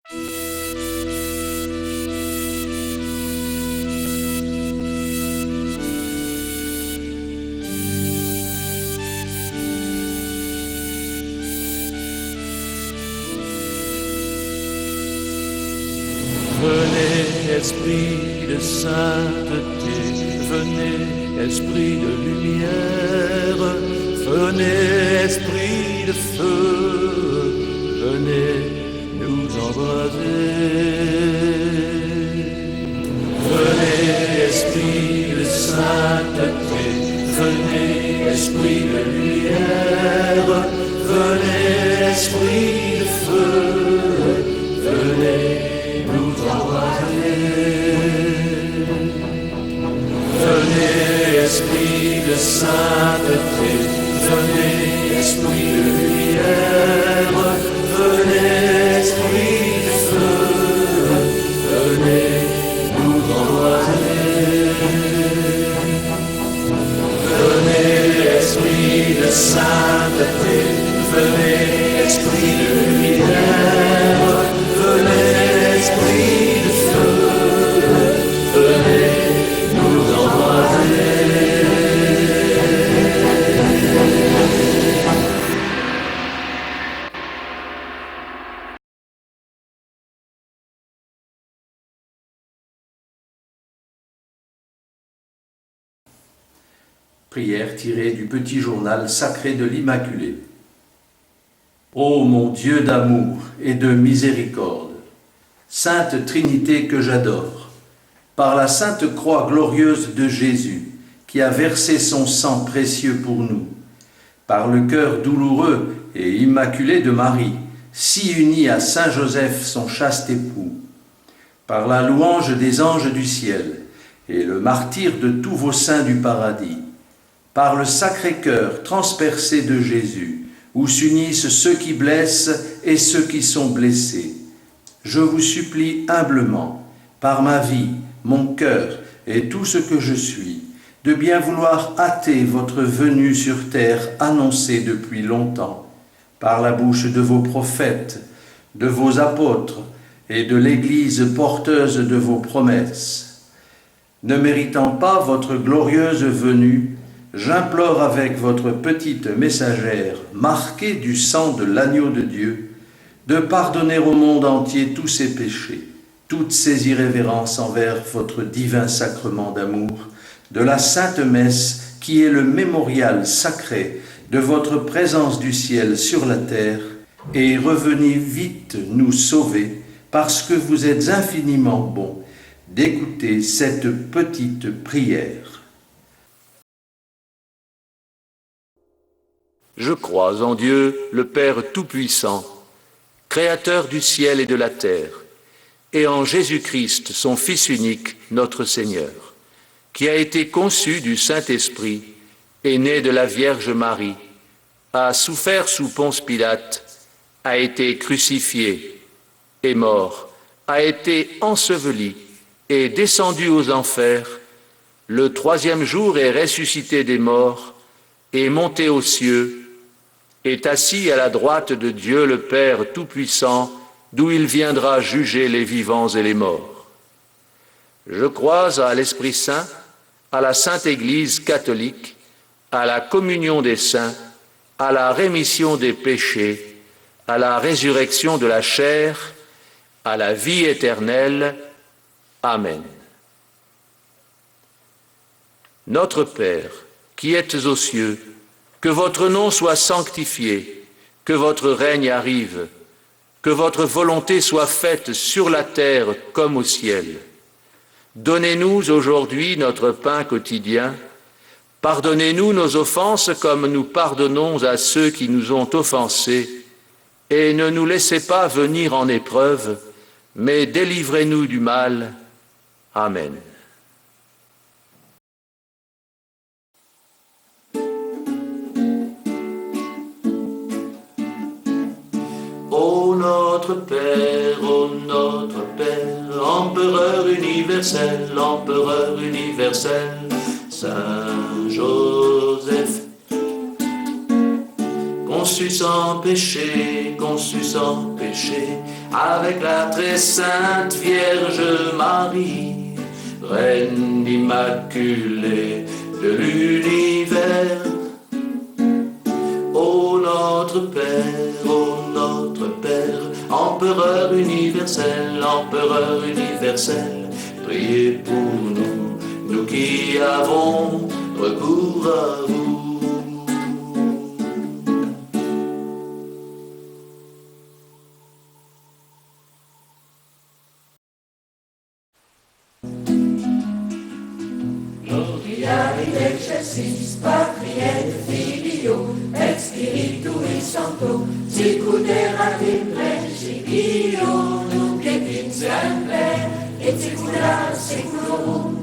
Venez, esprit de sainteté, venez, esprit de lumière, venez, esprit de feu, venez nous embraser. Venez, esprit de sainteté, venez, esprit de lumière, venez, esprit de feu, venez nous embraser. Venez, esprit de sainteté, venez, esprit de lumière, venez, esprit de feu, venez nous embraser. Venez, esprit de sainteté, venez, esprit de lumière, venez, esprit de feu, venez nous embraser. Prière tirée du petit journal sacré de l'Immaculée. Ô mon Dieu d'amour et de miséricorde, Sainte Trinité que j'adore, par la sainte croix glorieuse de Jésus, qui a versé son sang précieux pour nous, par le cœur douloureux et immaculé de Marie, si unie à Saint Joseph son chaste époux, par la louange des anges du ciel et le martyre de tous vos saints du paradis, par le Sacré-Cœur transpercé de Jésus, où s'unissent ceux qui blessent et ceux qui sont blessés. Je vous supplie humblement, par ma vie, mon cœur et tout ce que je suis, de bien vouloir hâter votre venue sur terre annoncée depuis longtemps, par la bouche de vos prophètes, de vos apôtres et de l'Église porteuse de vos promesses. Ne méritant pas votre glorieuse venue, j'implore avec votre petite messagère, marquée du sang de l'agneau de Dieu, de pardonner au monde entier tous ses péchés, toutes ses irrévérences envers votre divin sacrement d'amour, de la Sainte Messe qui est le mémorial sacré de votre présence du ciel sur la terre, et revenez vite nous sauver, parce que vous êtes infiniment bon d'écouter cette petite prière. Je crois en Dieu, le Père Tout-Puissant, Créateur du ciel et de la terre, et en Jésus-Christ, son Fils unique, notre Seigneur, qui a été conçu du Saint-Esprit, est né de la Vierge Marie, a souffert sous Ponce Pilate, a été crucifié, est mort, a été enseveli, est descendu aux enfers, le troisième jour est ressuscité des morts, est monté aux cieux, est assis à la droite de Dieu le Père Tout-Puissant, d'où il viendra juger les vivants et les morts. Je crois à l'Esprit Saint, à la Sainte Église catholique, à la communion des saints, à la rémission des péchés, à la résurrection de la chair, à la vie éternelle. Amen. Notre Père, qui êtes aux cieux, que votre nom soit sanctifié, que votre règne arrive, que votre volonté soit faite sur la terre comme au ciel. Donnez-nous aujourd'hui notre pain quotidien. Pardonnez-nous nos offenses comme nous pardonnons à ceux qui nous ont offensés. Et ne nous laissez pas venir en épreuve, mais délivrez-nous du mal. Amen. Ô notre Père, empereur universel, Saint Joseph, conçu sans péché, avec la très sainte Vierge Marie, Reine immaculée de l'univers. Ô notre Père, empereur universel, priez pour nous, nous qui avons recours à vous. Exercis patriae filio et spiritui sancto, sicut erat in principio, nunc et in semper, et saecula saeculorum.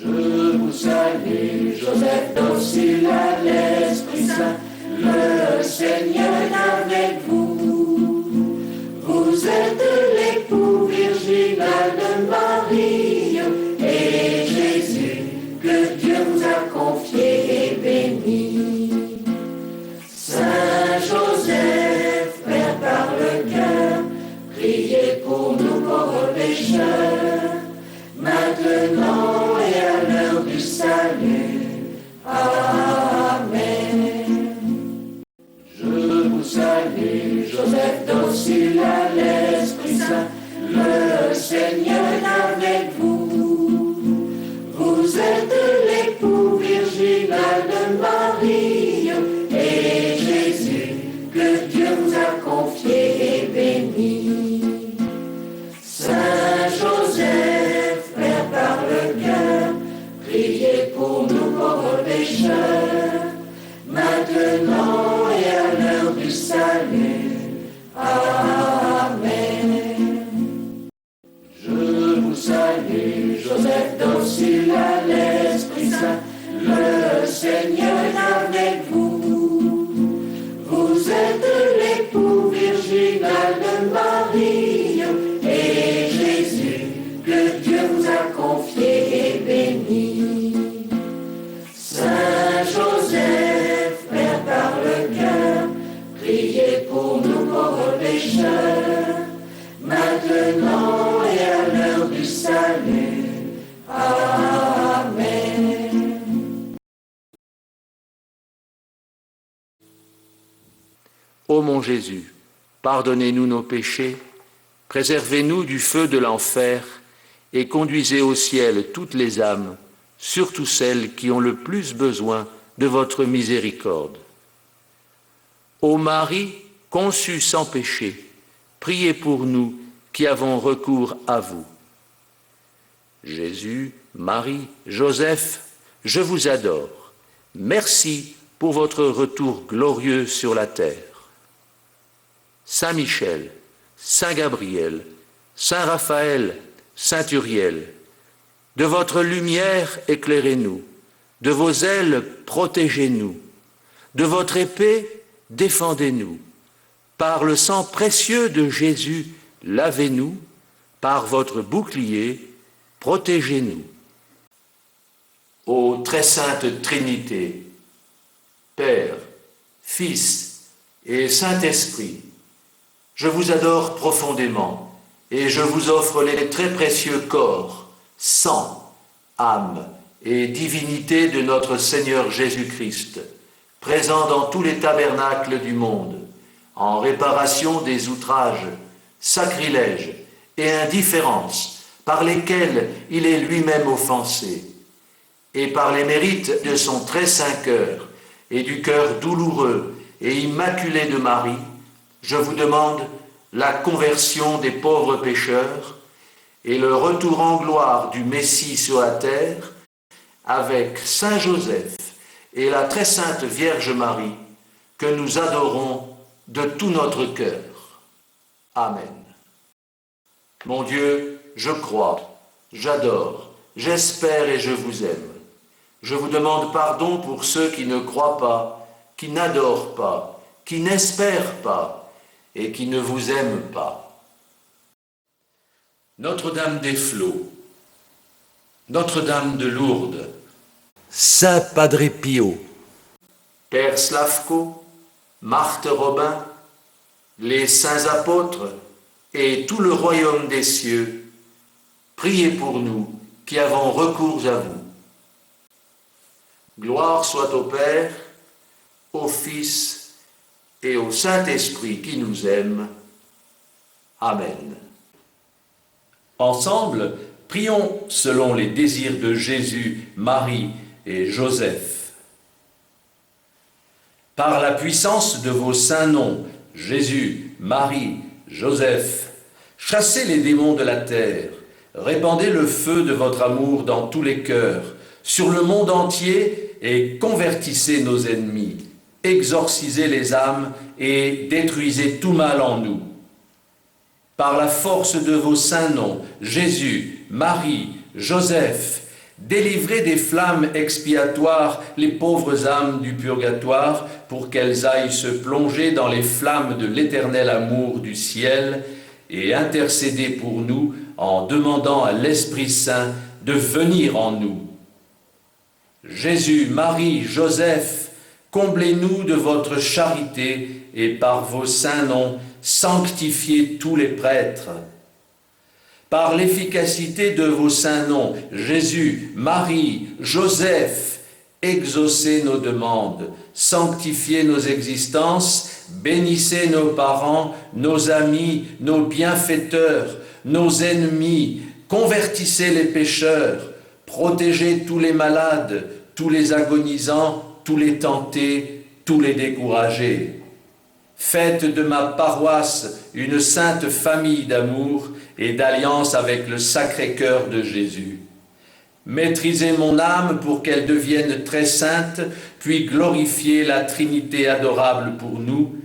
Je vous salue, Joseph docile à l'Esprit Saint, le Seigneur est avec vous. Vous êtes l'époux virginal de Marie, et Jésus, que Dieu vous a confié, est béni. Saint Joseph, Père par le cœur, priez pour nous pauvres pécheurs, maintenant et à l'heure du salut. Amen. Salut, Joseph docile à l'Esprit Saint, le Seigneur est avec vous. Vous êtes l'époux virginal de Marie, et Jésus, que Dieu vous a confié, est béni. Saint Joseph, Père par le cœur, priez pour nous pauvres pécheurs, maintenant et à l'heure du salut. Amen. Je vous salue, Joseph docile à l'Esprit Saint, le Seigneur est avec vous. Vous êtes l'époux virginal de Marie, et Jésus, que Dieu vous a confié, est béni. Saint Joseph, Père par le cœur, priez pour nous pauvres pécheurs, maintenant et à l'heure du salut. Amen. Ô mon Jésus, pardonnez-nous nos péchés, préservez-nous du feu de l'enfer et conduisez au ciel toutes les âmes, surtout celles qui ont le plus besoin de votre miséricorde. Ô Marie, conçue sans péché, priez pour nous qui avons recours à vous. Jésus, Marie, Joseph, je vous adore. Merci pour votre retour glorieux sur la terre. Saint Michel, Saint Gabriel, Saint Raphaël, Saint Uriel, de votre lumière éclairez-nous, de vos ailes protégez-nous, de votre épée défendez-nous. Par le sang précieux de Jésus, lavez-nous, par votre bouclier, protégez-nous. Ô très sainte Trinité, Père, Fils et Saint-Esprit, je vous adore profondément et je vous offre les très précieux corps, sang, âme et divinité de notre Seigneur Jésus-Christ, présent dans tous les tabernacles du monde, en réparation des outrages, sacrilèges et indifférences par lesquels il est lui-même offensé, et par les mérites de son très saint cœur et du cœur douloureux et immaculé de Marie, je vous demande la conversion des pauvres pécheurs et le retour en gloire du Messie sur la terre avec Saint Joseph et la très sainte Vierge Marie que nous adorons de tout notre cœur. Amen. Mon Dieu, je crois, j'adore, j'espère et je vous aime. Je vous demande pardon pour ceux qui ne croient pas, qui n'adorent pas, qui n'espèrent pas et qui ne vous aiment pas. Notre-Dame des Flots, Notre-Dame de Lourdes, Saint Padre Pio, Père Slavko, Marthe Robin, les saints apôtres et tout le royaume des cieux, priez pour nous qui avons recours à vous. Gloire soit au Père, au Fils et au Saint-Esprit qui nous aime. Amen. ensemble, prions selon les désirs de Jésus, Marie et Joseph. Par la puissance de vos saints noms, Jésus, Marie, Joseph, chassez les démons de la terre, répandez le feu de votre amour dans tous les cœurs, sur le monde entier, et convertissez nos ennemis, exorcisez les âmes et détruisez tout mal en nous. Par la force de vos saints noms, Jésus, Marie, Joseph, délivrez des flammes expiatoires les pauvres âmes du purgatoire pour qu'elles aillent se plonger dans les flammes de l'éternel amour du ciel et intercédez pour nous en demandant à l'Esprit Saint de venir en nous. Jésus, Marie, Joseph, comblez-nous de votre charité et par vos saints noms, sanctifiez tous les prêtres. Par l'efficacité de vos saints noms, Jésus, Marie, Joseph, exaucez nos demandes, sanctifiez nos existences, bénissez nos parents, nos amis, nos bienfaiteurs, nos ennemis, convertissez les pécheurs, protégez tous les malades, tous les agonisants, tous les tentés, tous les découragés. Faites de ma paroisse une sainte famille d'amour et d'alliance avec le Sacré-Cœur de Jésus. Maîtrisez mon âme pour qu'elle devienne très sainte, puis glorifiez la Trinité adorable pour nous,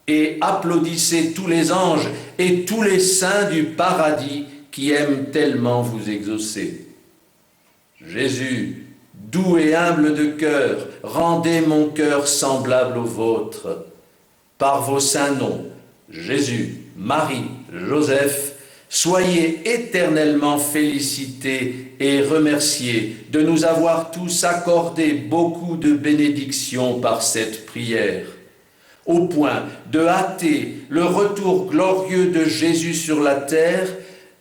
et applaudissez tous les anges et tous les saints du paradis qui aiment tellement vous exaucer. Jésus, doux et humble de cœur, rendez mon cœur semblable au vôtre. Par vos saints noms, Jésus, Marie, Joseph, soyez éternellement félicités et remerciés de nous avoir tous accordé beaucoup de bénédictions par cette prière, au point de hâter le retour glorieux de Jésus sur la terre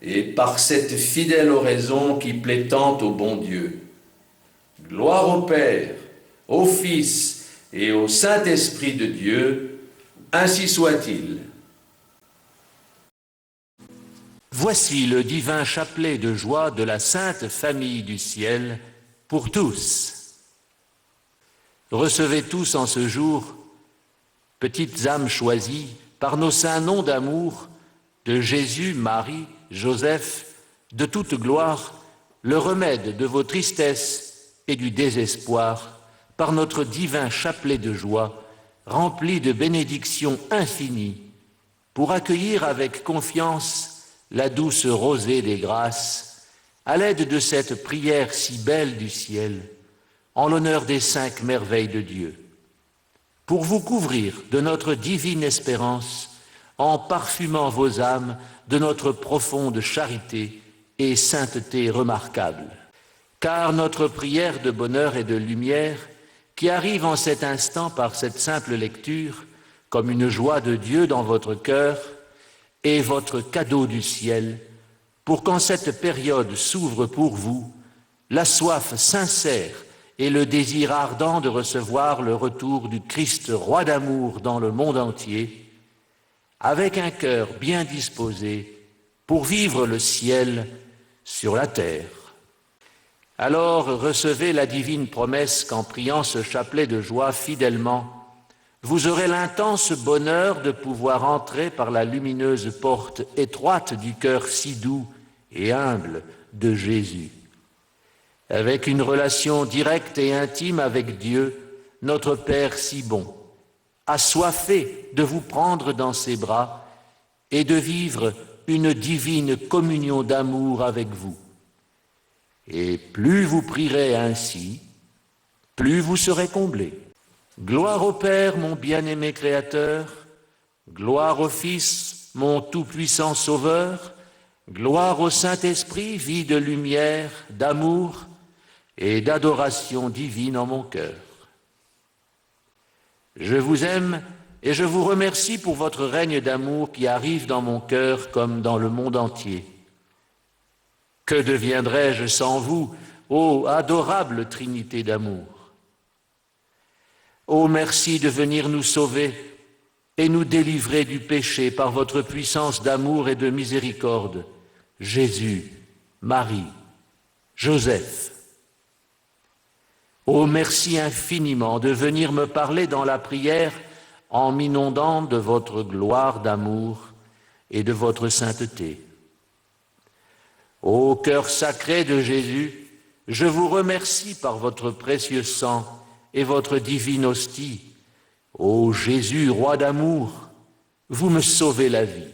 et par cette fidèle oraison qui plaît tant au bon Dieu. Gloire au Père, au Fils et au Saint-Esprit de Dieu, ainsi soit-il. voici le divin chapelet de joie de la Sainte Famille du Ciel pour tous. Recevez tous en ce jour, petites âmes choisies par nos saints noms d'amour, de Jésus, Marie, Joseph, de toute gloire, le remède de vos tristesses et du désespoir, par notre divin chapelet de joie, rempli de bénédictions infinies, pour accueillir avec confiance la douce rosée des grâces, à l'aide de cette prière si belle du ciel, en l'honneur des 5 merveilles de Dieu, pour vous couvrir de notre divine espérance, en parfumant vos âmes de notre profonde charité et sainteté remarquable. Car notre prière de bonheur et de lumière, qui arrive en cet instant par cette simple lecture, comme une joie de Dieu dans votre cœur, est votre cadeau du ciel, pour qu'en cette période s'ouvre pour vous la soif sincère et le désir ardent de recevoir le retour du Christ roi d'amour dans le monde entier, avec un cœur bien disposé pour vivre le ciel sur la terre. Alors recevez la divine promesse qu'en priant ce chapelet de joie fidèlement, vous aurez l'intense bonheur de pouvoir entrer par la lumineuse porte étroite du cœur si doux et humble de Jésus. Avec une relation directe et intime avec Dieu, notre Père si bon, assoiffé de vous prendre dans ses bras et de vivre une divine communion d'amour avec vous. Et plus vous prierez ainsi, plus vous serez comblés. Gloire au Père, mon bien-aimé Créateur, gloire au Fils, mon tout-puissant Sauveur, Gloire au Saint-Esprit, vie de lumière, d'amour et d'adoration divine en mon cœur. Je vous aime et je vous remercie pour votre règne d'amour qui arrive dans mon cœur comme dans le monde entier. Que deviendrais-je sans vous, ô adorable Trinité d'amour? Ô merci de venir nous sauver et nous délivrer du péché par votre puissance d'amour et de miséricorde, Jésus, Marie, Joseph. Ô merci infiniment de venir me parler dans la prière en m'inondant de votre gloire d'amour et de votre sainteté. Ô cœur sacré de Jésus, je vous remercie par votre précieux sang et votre divine hostie. Ô Jésus, roi d'amour, vous me sauvez la vie,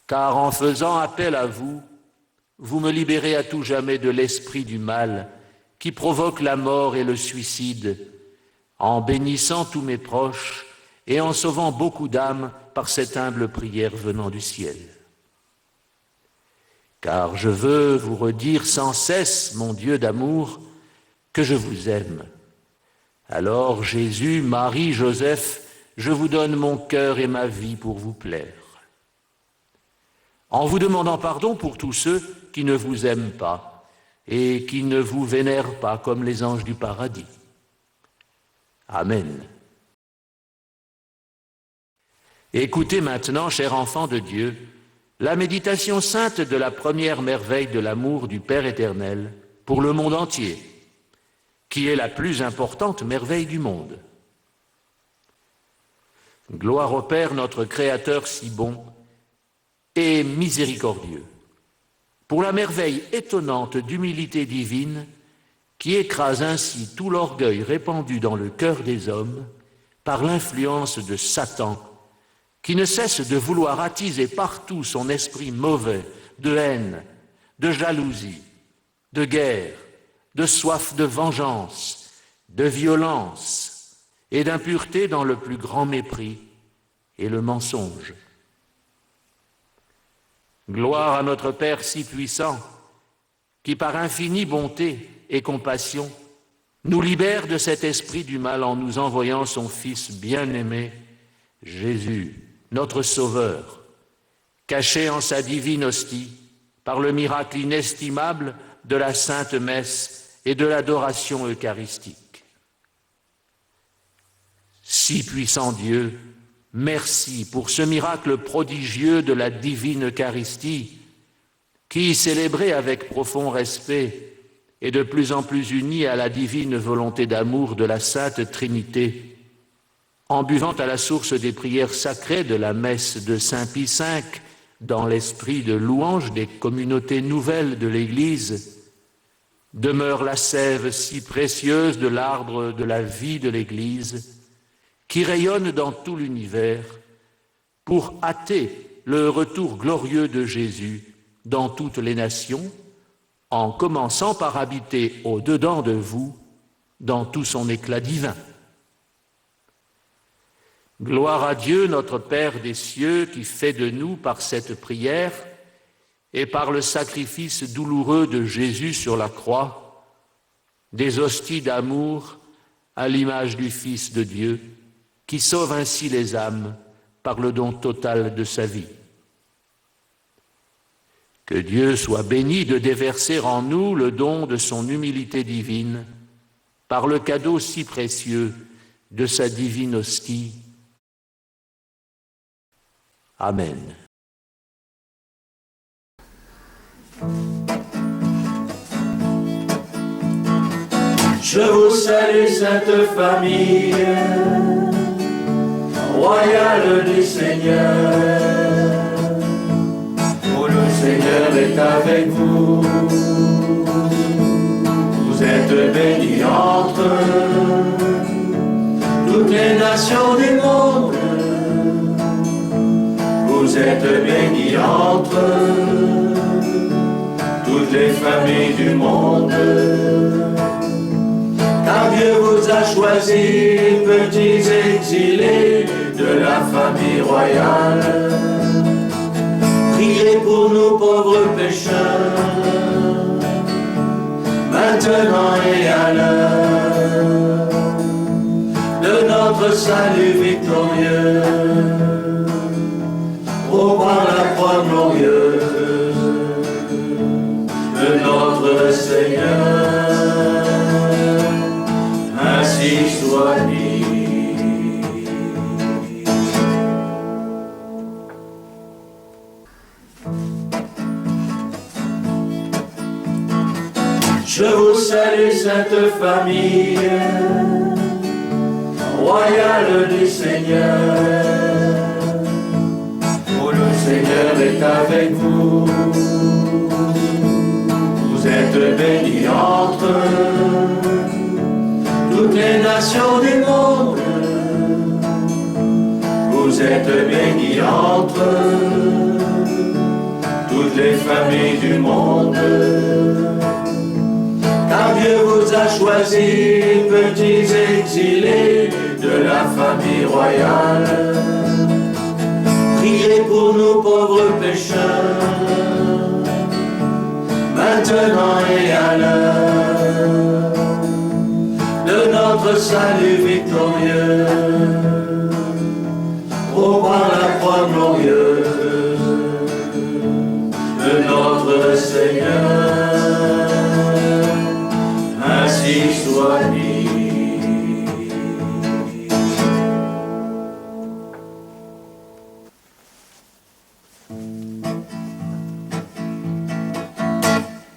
car en faisant appel à vous, vous me libérez à tout jamais de l'esprit du mal qui provoque la mort et le suicide, en bénissant tous mes proches et en sauvant beaucoup d'âmes par cette humble prière venant du ciel. Car je veux vous redire sans cesse, mon Dieu d'amour, que je vous aime. Alors Jésus, Marie, Joseph, je vous donne mon cœur et ma vie pour vous plaire. En vous demandant pardon pour tous ceux qui ne vous aiment pas et qui ne vous vénèrent pas comme les anges du paradis. Amen. Écoutez maintenant, chers enfants de Dieu, la méditation sainte de la première merveille de l'amour du Père éternel pour le monde entier, qui est la plus importante merveille du monde. Gloire au Père, notre Créateur si bon et miséricordieux, pour la merveille étonnante d'humilité divine qui écrase ainsi tout l'orgueil répandu dans le cœur des hommes par l'influence de Satan, qui ne cesse de vouloir attiser partout son esprit mauvais de haine, de jalousie, de guerre, de soif de vengeance, de violence et d'impureté dans le plus grand mépris et le mensonge. Gloire à notre Père si puissant, qui par infinie bonté et compassion nous libère de cet esprit du mal en nous envoyant son Fils bien-aimé, Jésus, notre Sauveur, caché en sa divine hostie par le miracle inestimable de la Sainte Messe et de l'adoration eucharistique. Si puissant Dieu, merci pour ce miracle prodigieux de la divine Eucharistie qui, célébré avec profond respect et de plus en plus uni à la divine volonté d'amour de la Sainte Trinité, en buvant à la source des prières sacrées de la messe de Saint Pie V, dans l'esprit de louange des communautés nouvelles de l'Église, demeure la sève si précieuse de l'arbre de la vie de l'Église, qui rayonne dans tout l'univers pour hâter le retour glorieux de Jésus dans toutes les nations, en commençant par habiter au-dedans de vous dans tout son éclat divin. Gloire à Dieu, notre Père des cieux, qui fait de nous, par cette prière et par le sacrifice douloureux de Jésus sur la croix, des hosties d'amour à l'image du Fils de Dieu, qui sauve ainsi les âmes par le don total de sa vie. Que Dieu soit béni de déverser en nous le don de son humilité divine par le cadeau si précieux de sa divine hostie. Amen. Je vous salue, sainte famille royale du Seigneur. Oh, le Seigneur est avec vous. Vous êtes bénis entre toutes les nations du monde. Vous êtes bénis entre toutes les familles du monde. Car Dieu vous a choisis, petits exilés de la famille royale. Priez Priez pour nous pauvres pécheurs, maintenant et à l'heure de notre salut victorieux. Ô par la croix glorieuse de notre Seigneur, ainsi soit-il. Je vous salue, sainte famille, royale du Seigneur. Oh, le Seigneur est avec vous. Vous êtes bénis entre toutes les nations du monde. Vous êtes bénis entre toutes les familles du monde. Car Dieu vous a choisis, petits exilés de la famille royale. Priez pour nous pauvres pécheurs, maintenant et à l'heure de notre salut victorieux. Ô par la croix glorieuse de notre Seigneur, ainsi soit-il.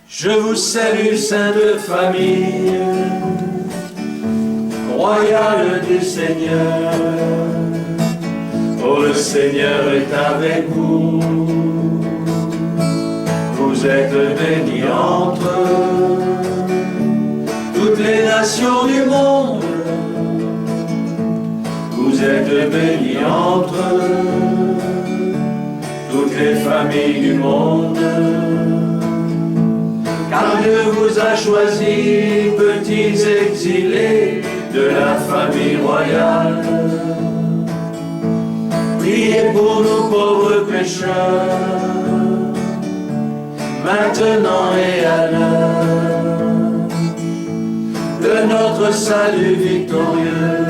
Je vous salue, sainte famille, royale du Seigneur. Oh, le Seigneur est avec vous. Vous êtes bénis entre toutes les nations du monde. Vous êtes bénis entre toutes les familles du monde. Car Dieu vous a choisis, petits exilés de la famille royale. Priez pour nous pauvres pécheurs, maintenant et à l'heure de notre salut victorieux.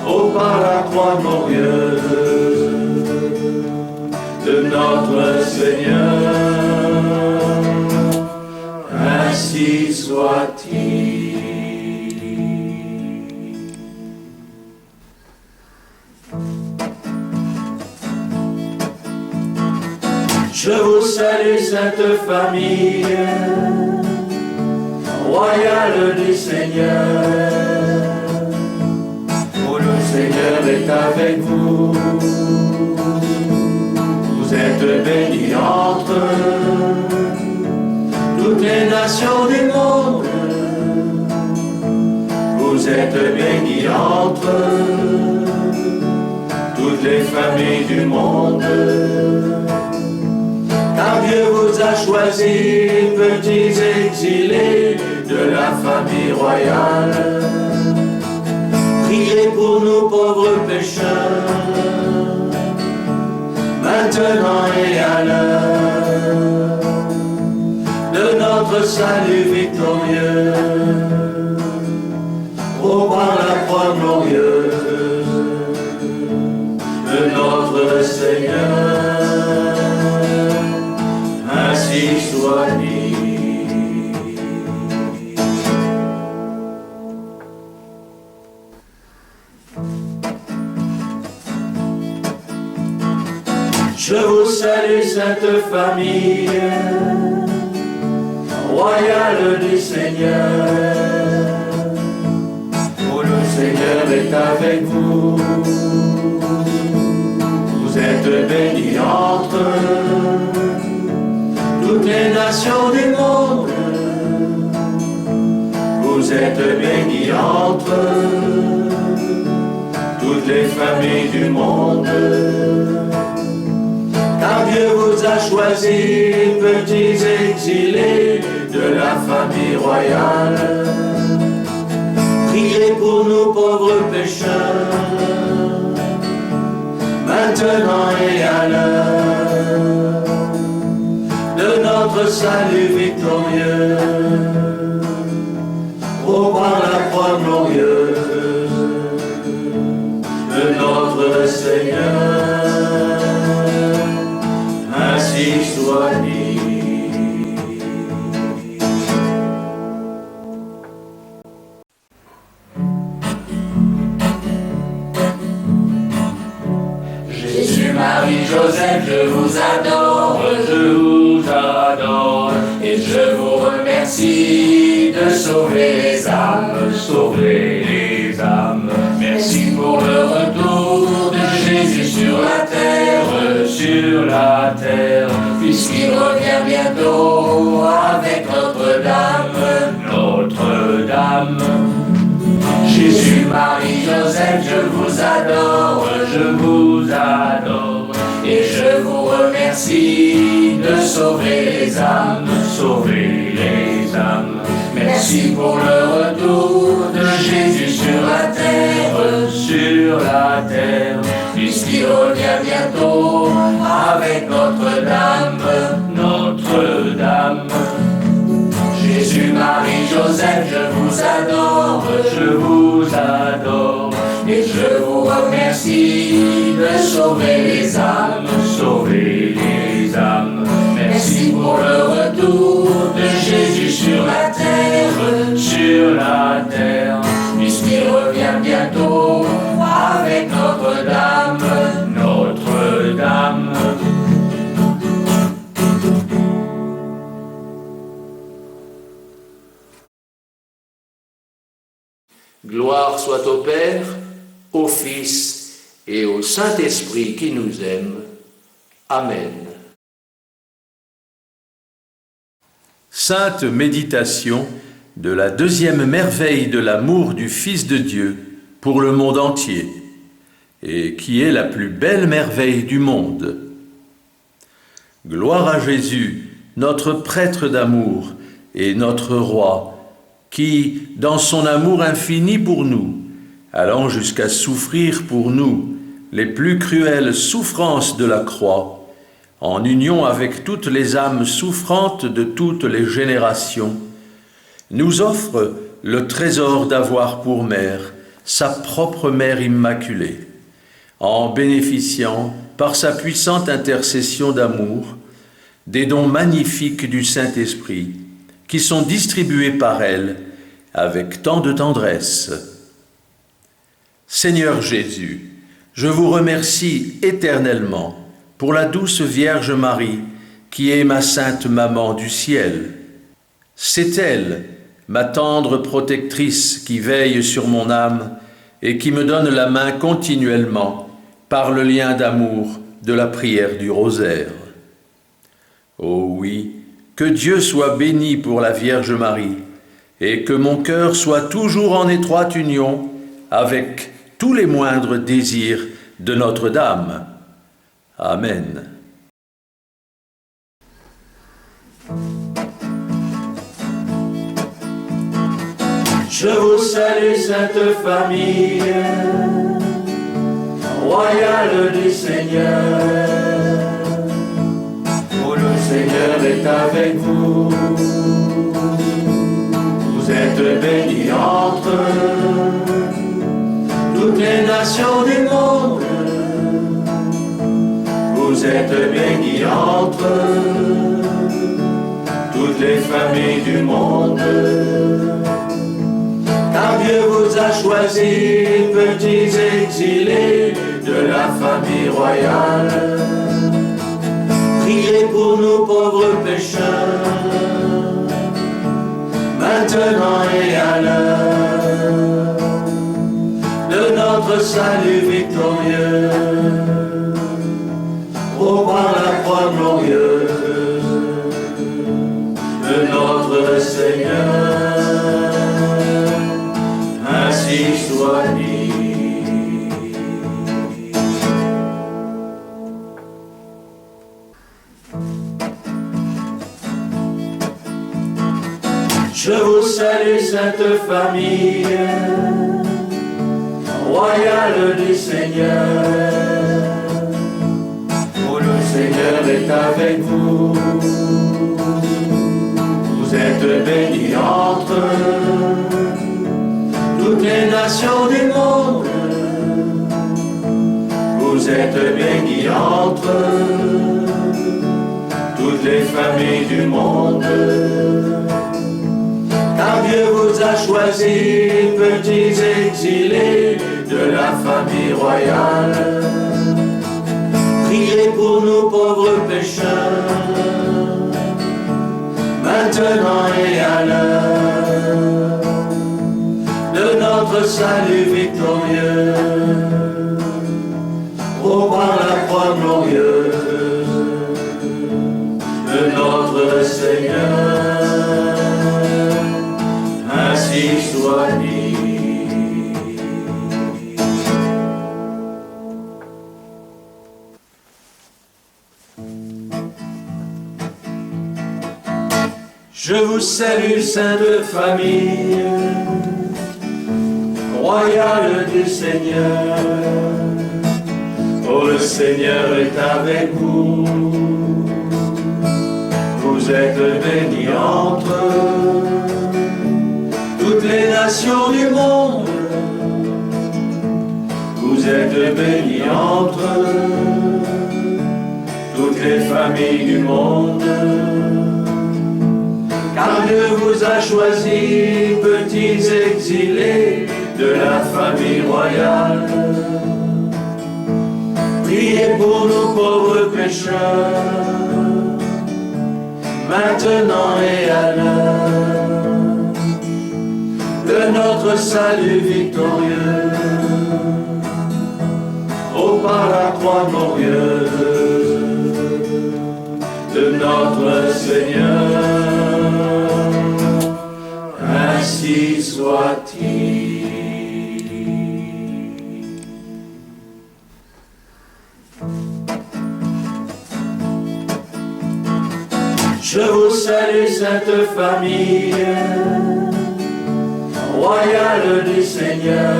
Ô par la croix glorieuse de notre Seigneur, ainsi soit-il. Je vous salue, sainte famille, royale du Seigneur. Oh, le Seigneur est avec vous. Vous êtes bénis entre toutes les nations du monde. Vous êtes bénis entre toutes les familles du monde. Car Dieu vous a choisis, petits exilés de la famille royale. Priez pour nous pauvres pécheurs, maintenant et à l'heure de notre salut victorieux. Ô par la croix glorieuse de notre Seigneur, ainsi soit-il. Je vous salue, sainte famille, royale du Seigneur. Oh, le Seigneur est avec vous. Vous êtes bénis entre toutes les nations du monde. Vous êtes bénis entre toutes les familles du monde. Car Dieu vous a choisis, petits exilés de la famille royale. Priez pour nous pauvres pécheurs, maintenant et à l'heure notre salut victorieux. Ô par la croix glorieuse de notre Seigneur, ainsi soit dit. Jésus, Marie, Joseph, je vous adore, et je vous remercie de sauver les âmes, Merci pour le retour de Jésus sur la terre, puisqu'il revient bientôt avec Notre-Dame. Jésus, Marie, Joseph, je vous adore, et je vous remercie de sauver les âmes, Merci pour le retour de Jésus sur la terre, puisqu'il revient bientôt avec Notre-Dame. Jésus, Marie, Joseph, je vous adore, et je vous remercie de sauver les âmes, Merci pour le retour de Jésus sur la terre, puisqu'il revient bientôt avec Notre-Dame. Gloire soit au Père, au Fils et au Saint-Esprit qui nous aime. Amen. Sainte méditation de la deuxième merveille de l'amour du Fils de Dieu pour le monde entier, et qui est la plus belle merveille du monde. Gloire à Jésus, notre prêtre d'amour et notre roi, qui, dans son amour infini pour nous, allant jusqu'à souffrir pour nous les plus cruelles souffrances de la croix, en union avec toutes les âmes souffrantes de toutes les générations, nous offre le trésor d'avoir pour mère sa propre mère immaculée, en bénéficiant, par sa puissante intercession d'amour, des dons magnifiques du Saint-Esprit, qui sont distribués par elle avec tant de tendresse. Seigneur Jésus, je vous remercie éternellement pour la douce Vierge Marie, qui est ma sainte maman du ciel. C'est elle, ma tendre protectrice, qui veille sur mon âme et qui me donne la main continuellement par le lien d'amour de la prière du rosaire. Oh oui, que Dieu soit béni pour la Vierge Marie, et que mon cœur soit toujours en étroite union avec tous les moindres désirs de Notre-Dame. Amen. Je vous salue, sainte famille, royale du Seigneur. Oh, le Seigneur est avec vous. Vous êtes bénis entre toutes les nations du monde. Vous êtes bénis entre toutes les familles du monde. Car Dieu vous a choisis, petits exilés de la famille royale. Priez pour nous pauvres pécheurs, maintenant et à l'heure de notre salut victorieux. Ô par la croix glorieuse de notre Seigneur, ainsi soit dit. Je vous salue, sainte famille, royale du Seigneur. Oh, le Seigneur est avec vous. entre toutes les nations du monde. Vous êtes bénie entre toutes les familles du monde. Car Dieu vous a choisis, petits exilés de la famille royale. Priez pour nous pauvres pécheurs, maintenant et à l'heure de notre salut victorieux. Oh, par la croix glorieuse de notre Seigneur, ainsi soit dit. Je vous salue, sainte famille, royale du Seigneur. Oh, le Seigneur est avec vous. Vous êtes bénis entre toutes les nations du monde. Vous êtes bénis entre toutes les familles du monde. Car Dieu vous a choisis, petits exilés de la famille royale. Priez pour nous pauvres pécheurs, maintenant et à l'heure de notre salut victorieux. Oh, par la croix glorieuse de notre Seigneur, ainsi soit-il. Je vous salue, sainte famille, royale du Seigneur.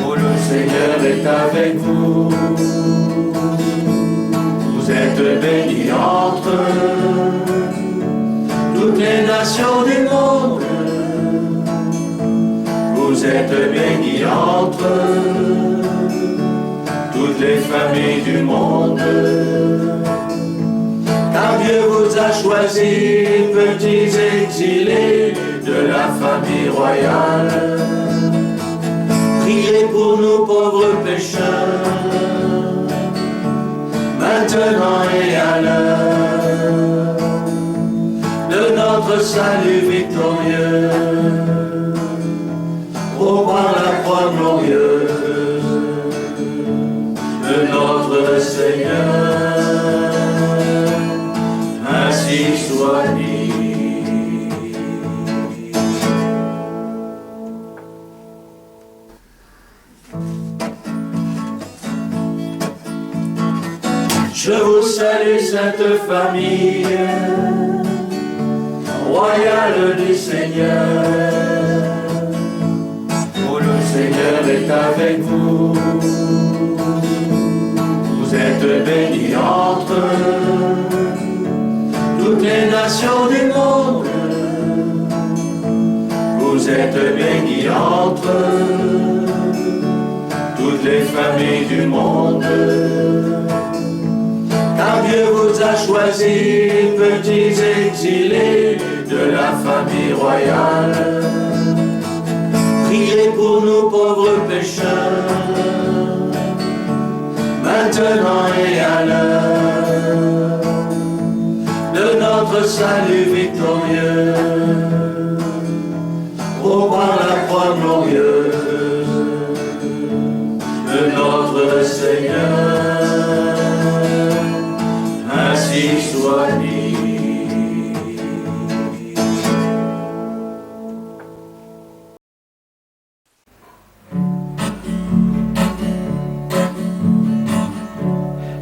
Oh, le Seigneur est avec vous. Vous êtes bénis entre toutes les nations du monde. Vous êtes bénis entre toutes les familles du monde. Car Dieu vous a choisis, petits exilés de la famille royale. Priez pour nous pauvres pécheurs, maintenant et à l'heure de notre salut victorieux. Oh, par la croix glorieuse de notre Seigneur, ainsi soit dit. Je vous salue, sainte famille, royale du Seigneur. Oh, le Seigneur est avec vous. Vous êtes bénis entre toutes les nations du monde. Vous êtes bénis entre toutes les familles du monde. Car Dieu vous a choisis, petits exilés de la famille royale. Priez pour nous pauvres pécheurs, maintenant et à l'heure de notre salut victorieux. Oh, par la croix glorieuse de notre Seigneur, ainsi soit dit.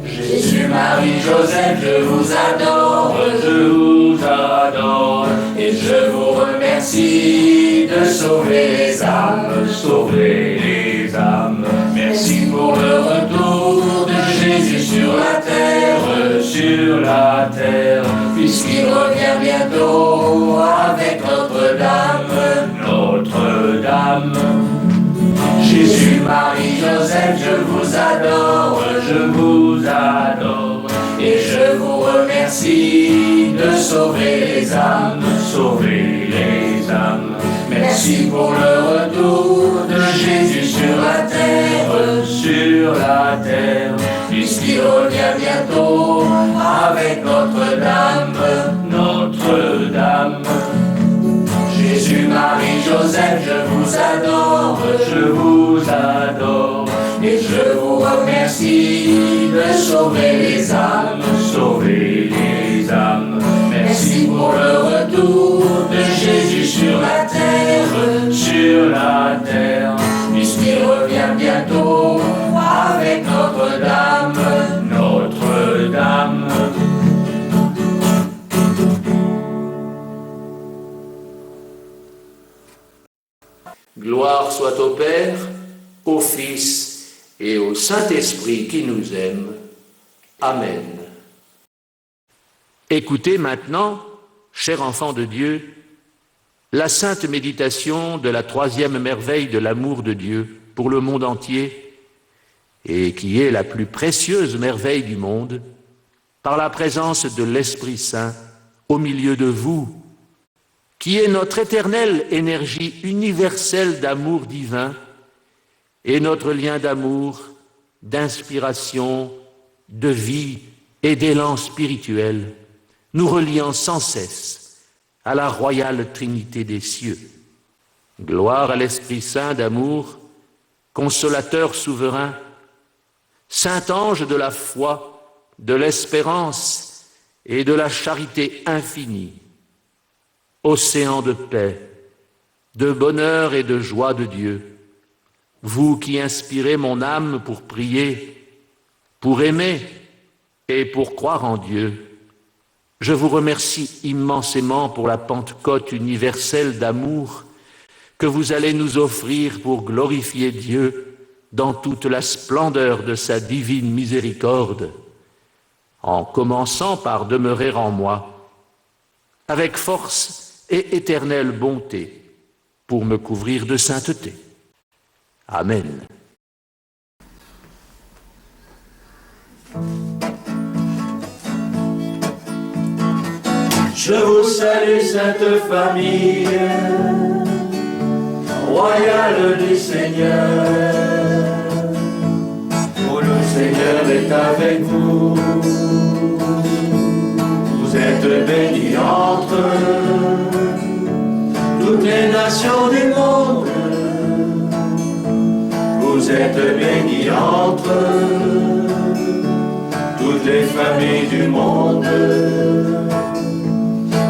Jésus, Marie, Joseph, je vous adore, et je vous remercie de sauver les âmes, Merci pour le retour de Jésus sur la terre, puisqu'il revient bientôt. Joseph, je vous adore, et je vous remercie de sauver les âmes, Merci pour le retour de Jésus sur la terre, puisqu'il revient bientôt avec Notre-Dame. Jésus, Marie, Joseph, je vous adore, et je vous remercie de sauver les âmes, Merci pour le retour de Jésus sur la terre, puisqu'il revient bientôt avec Notre-Dame. Gloire soit au Père, au Fils et au Saint-Esprit qui nous aime. Amen. Écoutez maintenant, chers enfants de Dieu, la sainte méditation de la troisième merveille de l'amour de Dieu pour le monde entier, et qui est la plus précieuse merveille du monde, par la présence de l'Esprit Saint au milieu de vous, qui est notre éternelle énergie universelle d'amour divin et notre lien d'amour, d'inspiration, de vie et d'élan spirituel, nous reliant sans cesse à la royale Trinité des cieux. Gloire à l'Esprit Saint d'amour, consolateur souverain, saint ange de la foi, de l'espérance et de la charité infinie, océan de paix, de bonheur et de joie de Dieu, vous qui inspirez mon âme pour prier, pour aimer et pour croire en Dieu, je vous remercie immensément pour la Pentecôte universelle d'amour que vous allez nous offrir pour glorifier Dieu dans toute la splendeur de sa divine miséricorde, en commençant par demeurer en moi, avec force et éternelle bonté, pour me couvrir de sainteté. Amen. Je vous salue, sainte famille, royale du Seigneur. Oh, le Seigneur est avec vous. Vous êtes bénis entre toutes les nations du monde. Vous êtes bénis entre toutes les familles du monde.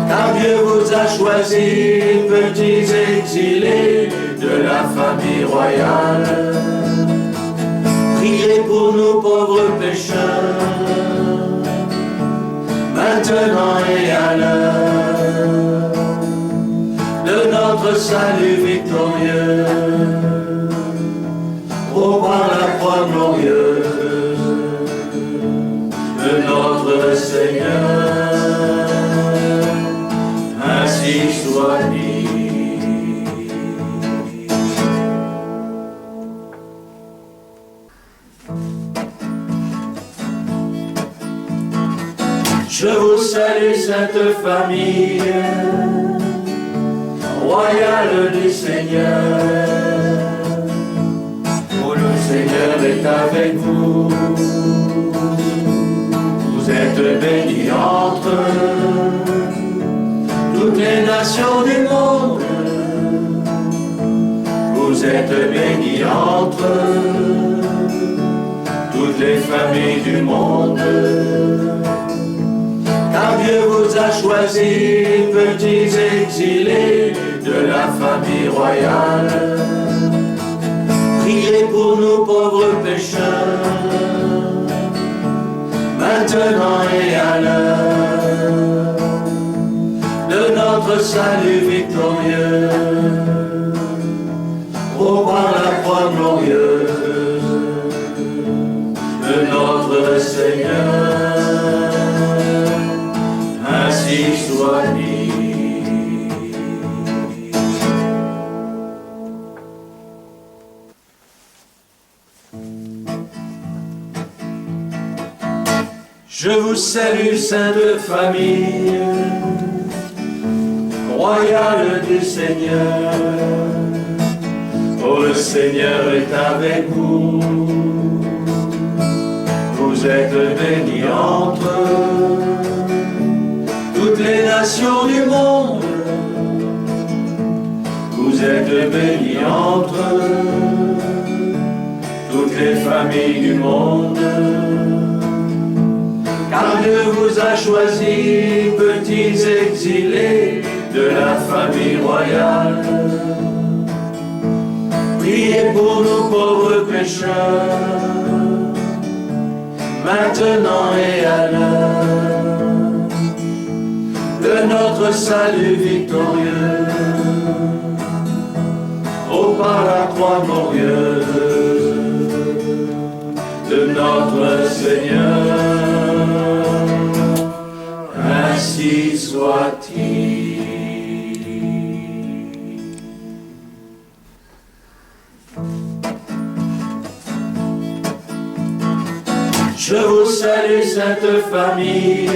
Car Dieu vous a choisis, petits exilés de la famille royale. Priez pour nous pauvres pécheurs, maintenant et à l'heure de notre salut victorieux. Oh, par la croix glorieuse de notre Seigneur, ainsi soit-il. Je vous salue, sainte famille, royale du Seigneur. Oh, le Seigneur est avec vous. Vous êtes bénis entre toutes les nations du monde. Vous êtes bénis entre toutes les familles du monde. Car Dieu vous a choisis, petits exilés de la famille royale. Priez pour nous pauvres pécheurs, maintenant et à l'heure de notre salut victorieux. Oh, par la croix glorieuse de notre Seigneur, ainsi soit-il. Je vous salue, sainte famille, royale du Seigneur. Oh, le Seigneur est avec vous. Vous êtes bénie entre toutes les nations du monde. Vous êtes bénie entre toutes les familles du monde. Car Dieu vous a choisis, petits exilés de la famille royale. Priez pour nous pauvres pécheurs, maintenant et à l'heure de notre salut victorieux. Oh, par la croix glorieuse de notre Seigneur, ainsi soit-il. Je vous salue, sainte famille,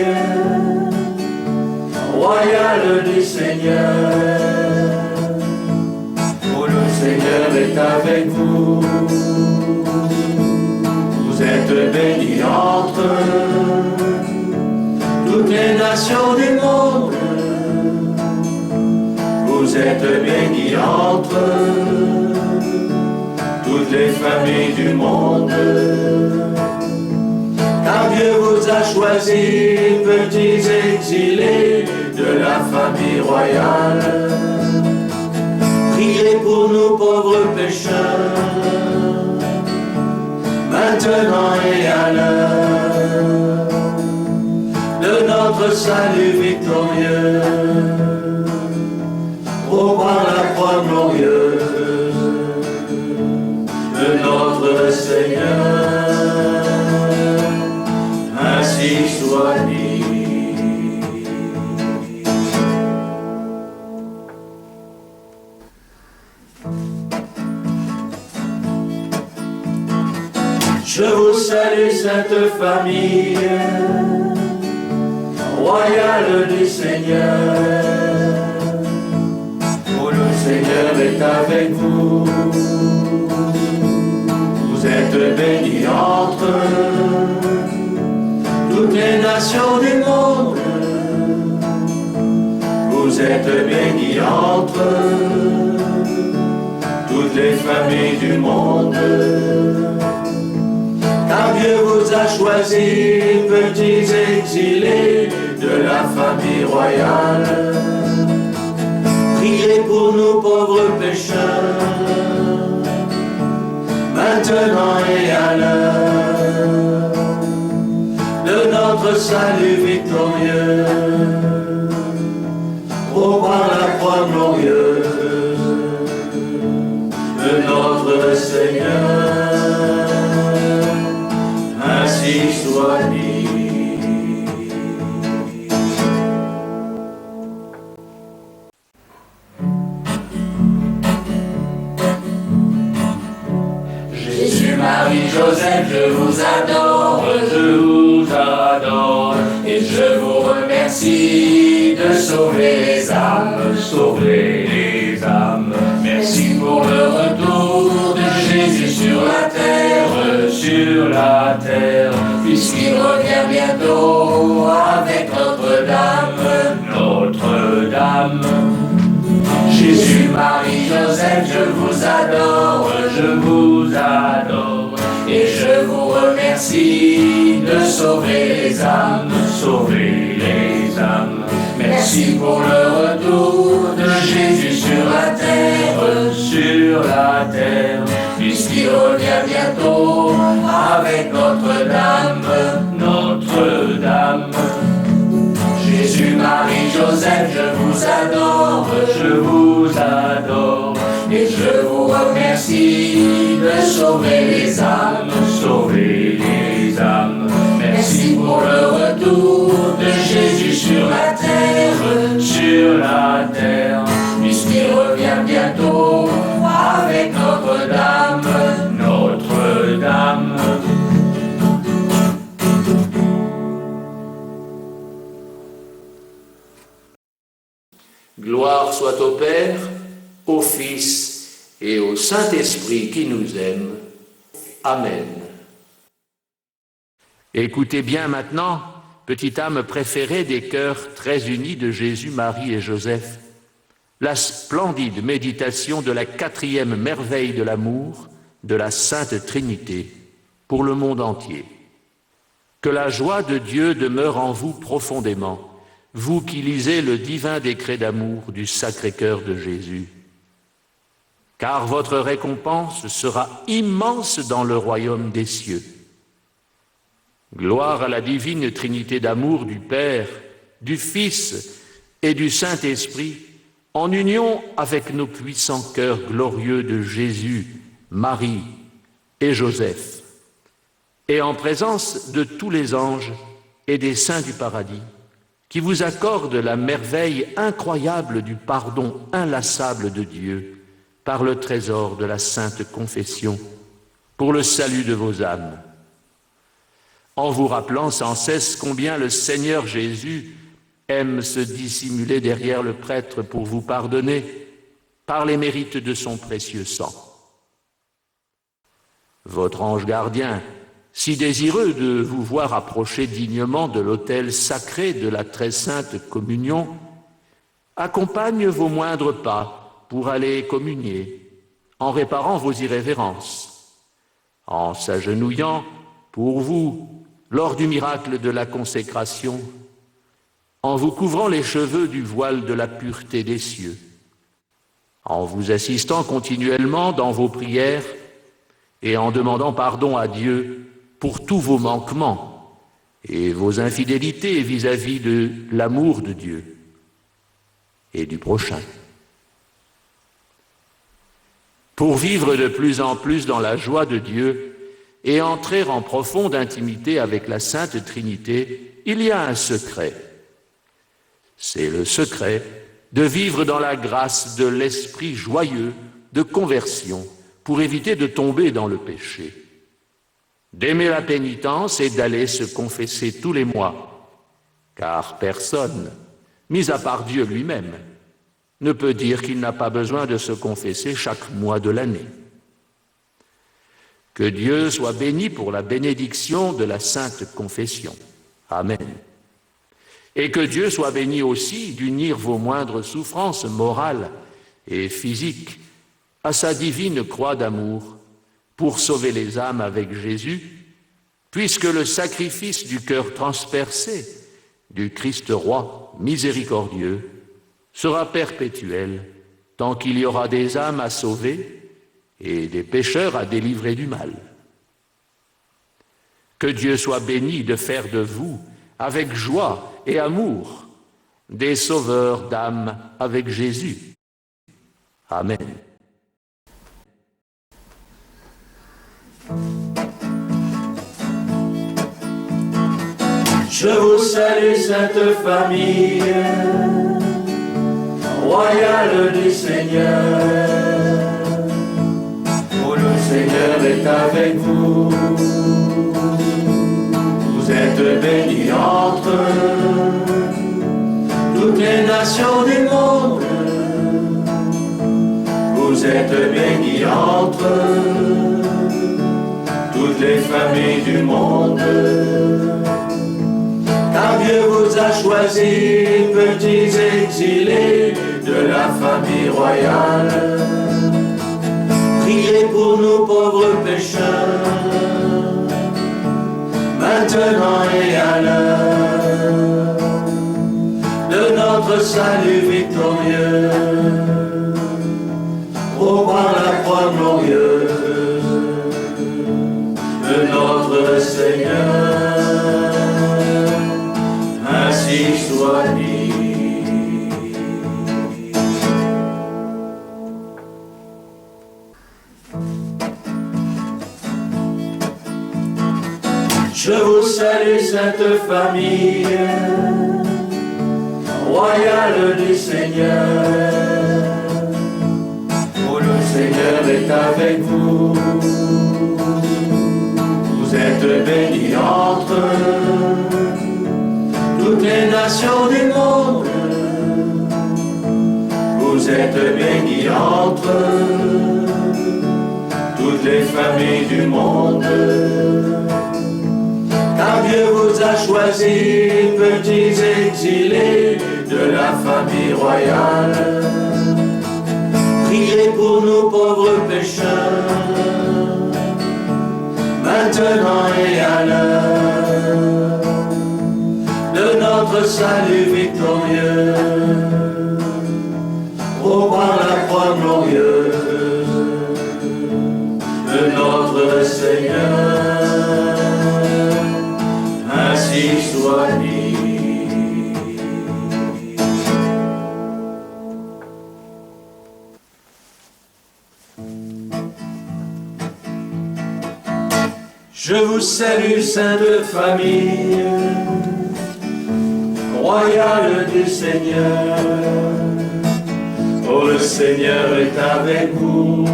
royale du Seigneur. Oh, le Seigneur est avec vous. Vous êtes bénie entre toutes les nations du monde. Vous êtes bénie entre toutes les familles du monde. Car Dieu vous a choisis, petits exilés de la famille royale. Priez pour nous pauvres pécheurs, maintenant et à l'heure de notre salut victorieux. Oh, par la croix glorieuse de notre Seigneur, ainsi soit-il. Je vous salue, sainte famille, royale du Seigneur. Oh, le Seigneur est avec vous. Vous êtes bénie entre toutes les nations du monde. Vous êtes bénie entre toutes les familles du monde. Car Dieu vous a choisis, petits exilés de la famille royale. Priez pour nous pauvres pécheurs, maintenant et à l'heure de notre salut victorieux. Oh, par la croix glorieuse de notre Seigneur, ainsi soit-il. Jésus, Marie, Joseph, je vous adore, et je vous remercie de sauver les âmes, sauver les âmes. Merci pour le retour de Jésus sur la terre, puisqu'il revient bientôt avec Notre-Dame, Notre-Dame. Jésus, Marie, Joseph, je vous adore, et je vous remercie de sauver les âmes, sauver les âmes. Merci pour le retour de Jésus sur la terre, puisqu'il revient bientôt avec Notre-Dame, Notre-Dame. Jésus, Marie, Joseph, je vous adore, et je vous remercie de sauver les âmes, sauver les âmes. Merci pour le retour de Jésus sur la terre, puisqu'il revient bientôt avec Notre-Dame, Notre-Dame. et au Saint-Esprit qui nous aime. Amen. Écoutez bien maintenant, petite âme préférée des cœurs très unis de Jésus, Marie et Joseph, la splendide méditation de la 4e merveille de l'amour de la Sainte Trinité pour le monde entier. Que la joie de Dieu demeure en vous profondément, vous qui lisez le divin décret d'amour du Sacré-Cœur de Jésus. Car votre récompense sera immense dans le royaume des cieux. Gloire à la divine Trinité d'amour du Père, du Fils et du Saint-Esprit, en union avec nos puissants cœurs glorieux de Jésus, Marie et Joseph, et en présence de tous les anges et des saints du paradis, qui vous accordent la merveille incroyable du pardon inlassable de Dieu par le trésor de la Sainte Confession, pour le salut de vos âmes. En vous rappelant sans cesse combien le Seigneur Jésus aime se dissimuler derrière le prêtre pour vous pardonner par les mérites de son précieux sang. Votre ange gardien, si désireux de vous voir approcher dignement de l'autel sacré de la très sainte communion, accompagne vos moindres pas pour aller communier, en réparant vos irrévérences, en s'agenouillant pour vous lors du miracle de la consécration, en vous couvrant les cheveux du voile de la pureté des cieux, en vous assistant continuellement dans vos prières et en demandant pardon à Dieu pour tous vos manquements et vos infidélités vis-à-vis de l'amour de Dieu et du prochain. Pour vivre de plus en plus dans la joie de Dieu et entrer en profonde intimité avec la Sainte Trinité, il y a un secret. C'est le secret de vivre dans la grâce de l'esprit joyeux de conversion pour éviter de tomber dans le péché, d'aimer la pénitence et d'aller se confesser tous les mois, car personne, mis à part Dieu lui-même, ne peut dire qu'il n'a pas besoin de se confesser chaque mois de l'année. Que Dieu soit béni pour la bénédiction de la Sainte Confession. Amen. Et que Dieu soit béni aussi d'unir vos moindres souffrances morales et physiques à sa divine croix d'amour pour sauver les âmes avec Jésus, puisque le sacrifice du cœur transpercé du Christ roi miséricordieux sera perpétuel tant qu'il y aura des âmes à sauver et des pécheurs à délivrer du mal. Que Dieu soit béni de faire de vous, avec joie et amour, des sauveurs d'âmes avec Jésus. Amen. Je vous salue, sainte famille, royale du Seigneur. Oh, le Seigneur est avec vous. Vous êtes bénis entre toutes les nations du monde. Vous êtes bénis entre toutes les familles du monde. Car Dieu vous a choisis, petits exilés de la famille royale. Priez pour nous pauvres pécheurs, maintenant et à l'heure de notre salut victorieux. Ô par la croix glorieuse de notre Seigneur, ainsi soit-il. Je vous salue, sainte famille, royale du Seigneur. Oh, le Seigneur est avec vous. Vous êtes bénis entre toutes les nations du monde. Vous êtes bénis entre les familles du monde. Car Dieu vous a choisis, petits exilés de la famille royale. Priez pour nous pauvres pécheurs, maintenant et à l'heure de notre salut victorieux. Oh, par la croix glorieuse de notre Seigneur, ainsi soit-il. Je vous salue, sainte famille, royale du Seigneur. Oh, le Seigneur est avec vous.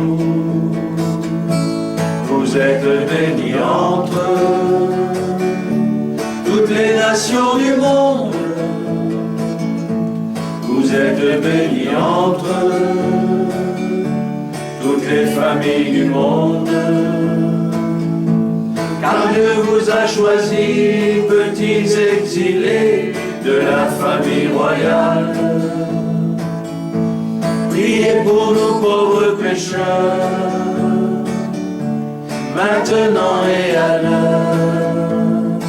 Vous êtes bénie entre toutes les nations du monde. Vous êtes bénie entre toutes les familles du monde. Car Dieu vous a choisis, petits exilés de la famille royale. Priez pour nous pauvres pécheurs, maintenant et à l'heure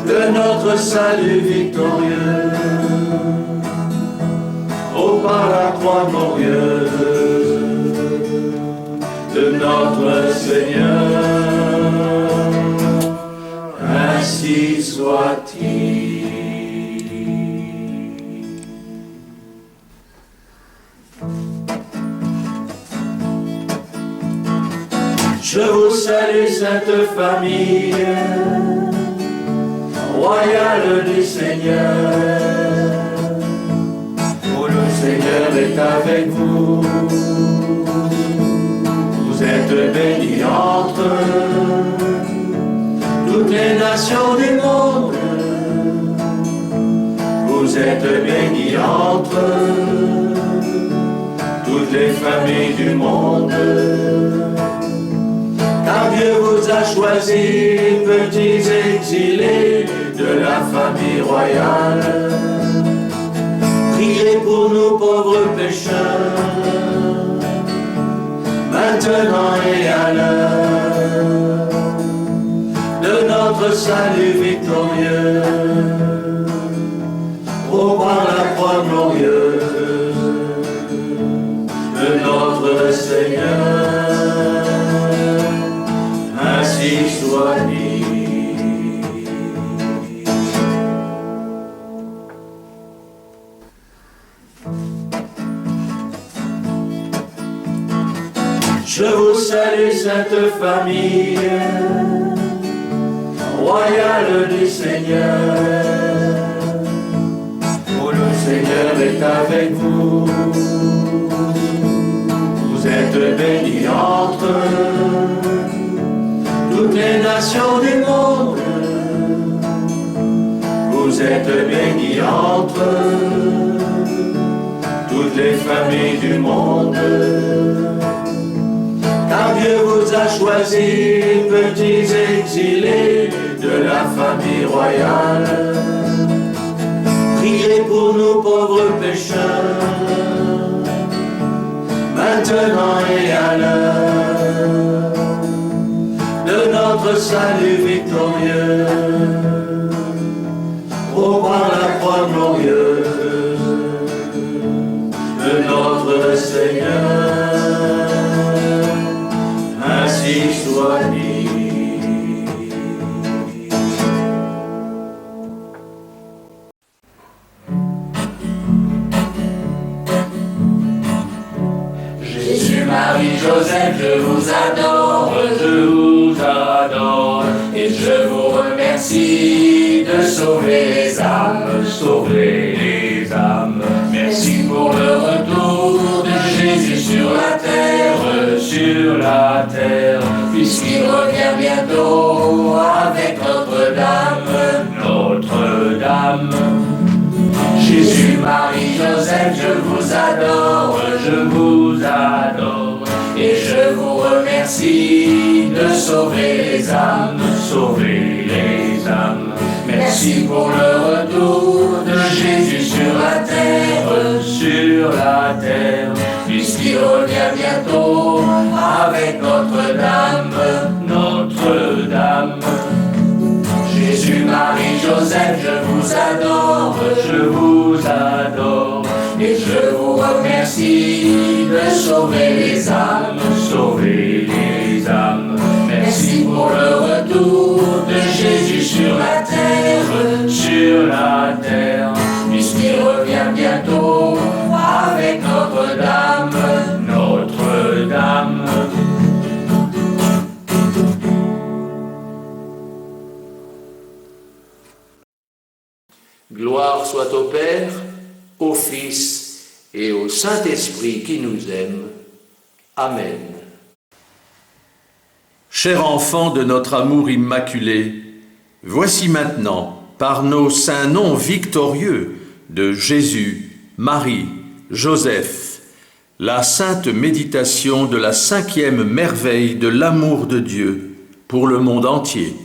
de notre salut victorieux. Oh, par la croix glorieuse de notre Seigneur, ainsi soit-il. Je vous salue, sainte famille, royale du Seigneur. Oh, le Seigneur est avec vous. Vous êtes bénie entre toutes les nations du monde. Vous êtes bénie entre toutes les familles du monde. Car Dieu vous a choisis, petits exilés de la famille royale. Priez pour nous pauvres pécheurs, maintenant et à l'heure de notre salut victorieux. Oh, par la croix glorieuse de notre Seigneur, ainsi soit-il. Je vous salue, sainte famille, royale du Seigneur. Oh, le Seigneur est avec vous. Vous êtes bénie entre toutes les nations du monde. Vous êtes bénie entre toutes les familles du monde. Car Dieu vous a choisis, petits exilés de la famille royale. Priez pour nous pauvres pécheurs, maintenant et à l'heure de notre salut victorieux. Oh, par la croix glorieuse de notre Seigneur, ainsi soit-il. Jésus, Marie, Joseph, je vous adore, et je vous remercie de sauver les âmes, Merci pour le retour de Jésus sur la terre, puisqu'il revient bientôt avec Notre-Dame. Jésus, Marie, Joseph, je vous adore, Et je vous remercie de sauver les âmes, sauver les âmes. Merci pour le retour de Jésus sur la terre, puisqu'il revient bientôt avec Notre-Dame, Notre-Dame. Jésus, Marie, Joseph, je vous adore, et je vous remercie de sauver les âmes, sauver les âmes. Merci pour le retour de Jésus sur la terre, puisqu'il revient bientôt avec Notre-Dame, Notre-Dame. Gloire soit au Père, au Fils et au Saint-Esprit qui nous aime. Amen. Chers enfants de notre amour immaculé, voici maintenant, par nos saints noms victorieux de Jésus, Marie, Joseph, la sainte méditation de la 5e merveille de l'amour de Dieu pour le monde entier.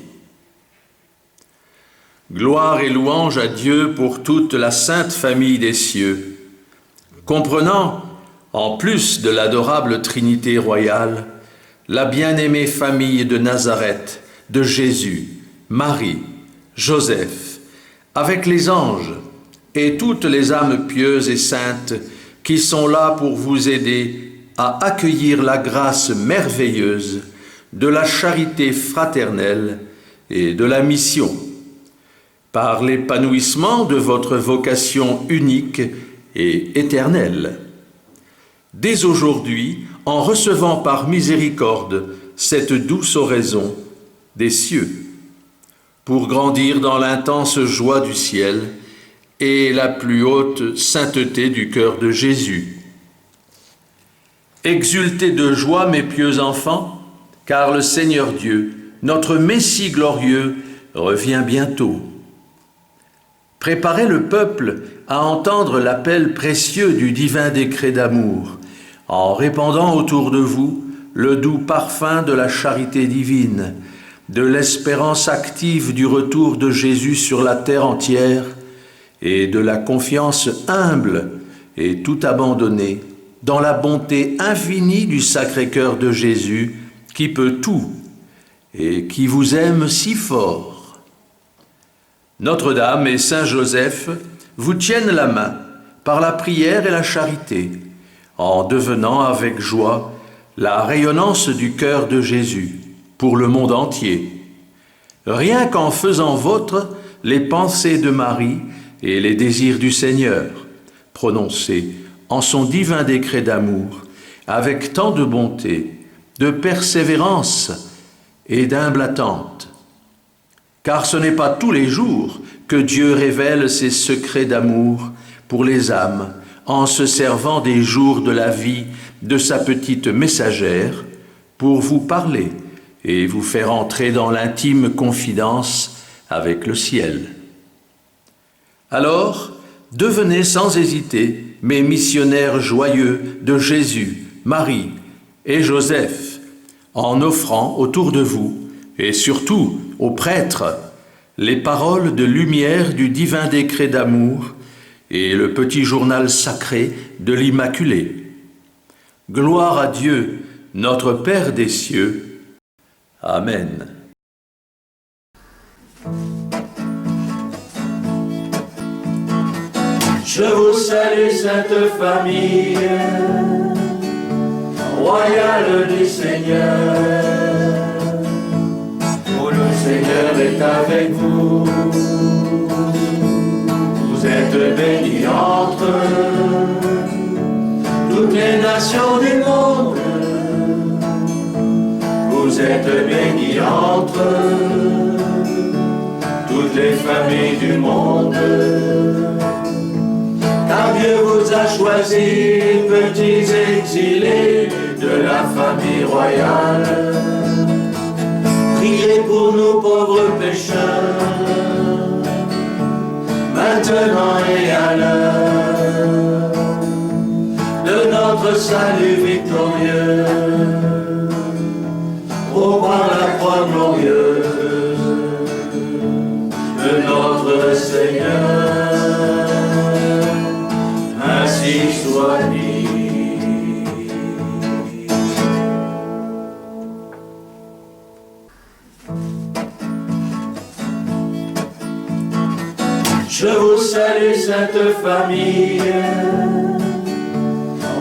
Gloire et louange à Dieu pour toute la sainte famille des cieux, comprenant, en plus de l'adorable Trinité royale, la bien-aimée famille de Nazareth, de Jésus, Marie, Joseph, avec les anges et toutes les âmes pieuses et saintes qui sont là pour vous aider à accueillir la grâce merveilleuse de la charité fraternelle et de la mission, par l'épanouissement de votre vocation unique et éternelle. Dès aujourd'hui, en recevant par miséricorde cette douce oraison des cieux, pour grandir dans l'intense joie du ciel et la plus haute sainteté du cœur de Jésus. Exultez de joie, mes pieux enfants, car le Seigneur Dieu, notre Messie glorieux, revient bientôt. Préparez le peuple à entendre l'appel précieux du divin décret d'amour, en répandant autour de vous le doux parfum de la charité divine, de l'espérance active du retour de Jésus sur la terre entière et de la confiance humble et tout abandonnée dans la bonté infinie du Sacré-Cœur de Jésus qui peut tout et qui vous aime si fort. Notre-Dame et Saint Joseph vous tiennent la main par la prière et la charité, en devenant avec joie la rayonnance du cœur de Jésus pour le monde entier. Rien qu'en faisant vôtre les pensées de Marie et les désirs du Seigneur, prononcés en son divin décret d'amour, avec tant de bonté, de persévérance et d'humble attente. Car ce n'est pas tous les jours que Dieu révèle ses secrets d'amour pour les âmes, en se servant des jours de la vie de sa petite messagère pour vous parler et vous faire entrer dans l'intime confidence avec le ciel. Alors, devenez sans hésiter mes missionnaires joyeux de Jésus, Marie et Joseph, en offrant autour de vous, et surtout aux prêtres, les paroles de lumière du divin décret d'amour et le petit journal sacré de l'Immaculée. Gloire à Dieu, notre Père des cieux. Amen. Je vous salue, sainte famille, royale du Seigneur. Oh, le Seigneur est avec vous. Vous êtes bénis entre toutes les nations du monde. Vous êtes bénis entre toutes les familles du monde. Car Dieu vous a choisis, petits exilés de la famille royale. Priez pour nous pauvres pécheurs, maintenant et à l'heure de notre salut victorieux. Ô par la croix glorieuse de notre Seigneur, ainsi soit-il. Je vous salue, sainte famille,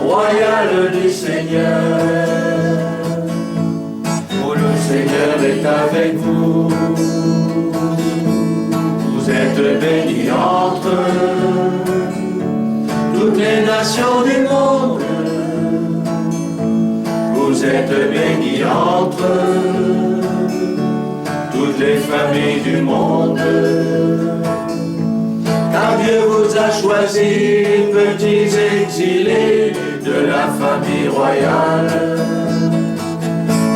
royale du Seigneur. Oh, le Seigneur est avec vous. Vous êtes bénis entre toutes les nations du monde. Vous êtes bénis entre toutes les familles du monde. Car Dieu vous a choisis, petits exilés de la famille royale.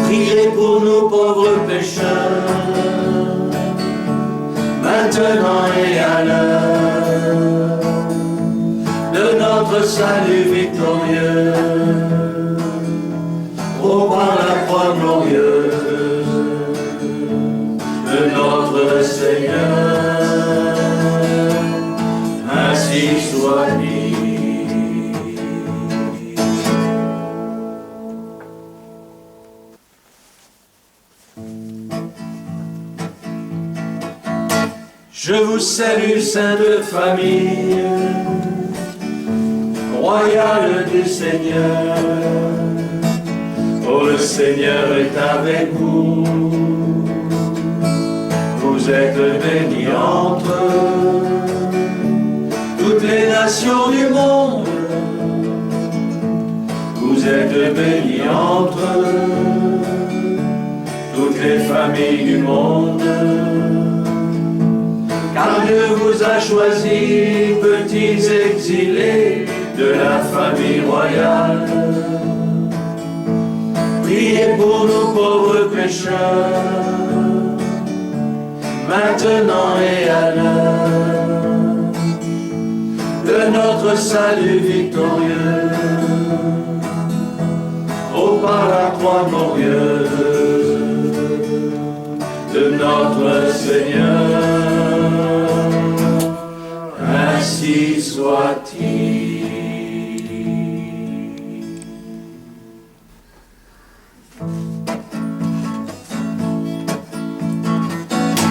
Priez pour nous pauvres pécheurs, maintenant et à l'heure de notre salut victorieux. Oh, par la croix glorieuse de notre Seigneur, ainsi soit-il. Je vous salue, sainte famille, royale du Seigneur. Oh, le Seigneur est avec vous. Vous êtes bénis entre toutes les nations du monde. Vous êtes bénis entre toutes les familles du monde. Car Dieu vous a choisis, petits exilés de la famille royale. Priez pour nous pauvres pécheurs, maintenant et à l'heure de notre salut victorieux. Oh, par la croix glorieuse de notre Seigneur, ainsi soit-il.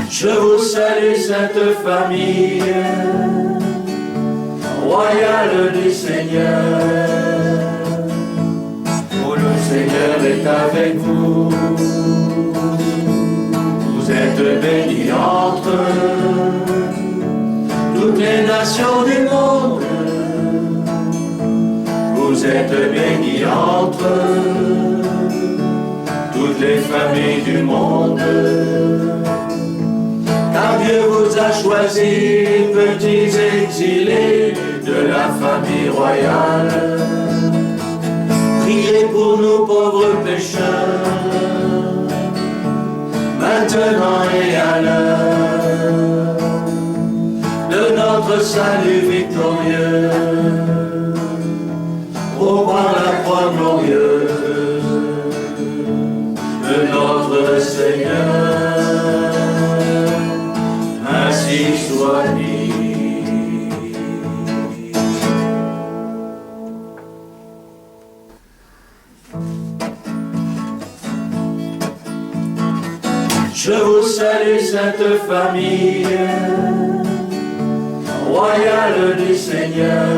Je vous salue, sainte famille, royale du Seigneur. Oh, le Seigneur est avec vous. Vous êtes bénis entre toutes les nations du monde. Vous êtes bénis entre toutes les familles du monde. Car Dieu vous a choisis, petits exilés de la famille royale. Priez pour nous pauvres pécheurs, maintenant et à l'heure de notre salut victorieux. Oh, par la croix glorieuse de notre Seigneur, ainsi soit-il. Je vous salue, sainte famille, royale du Seigneur.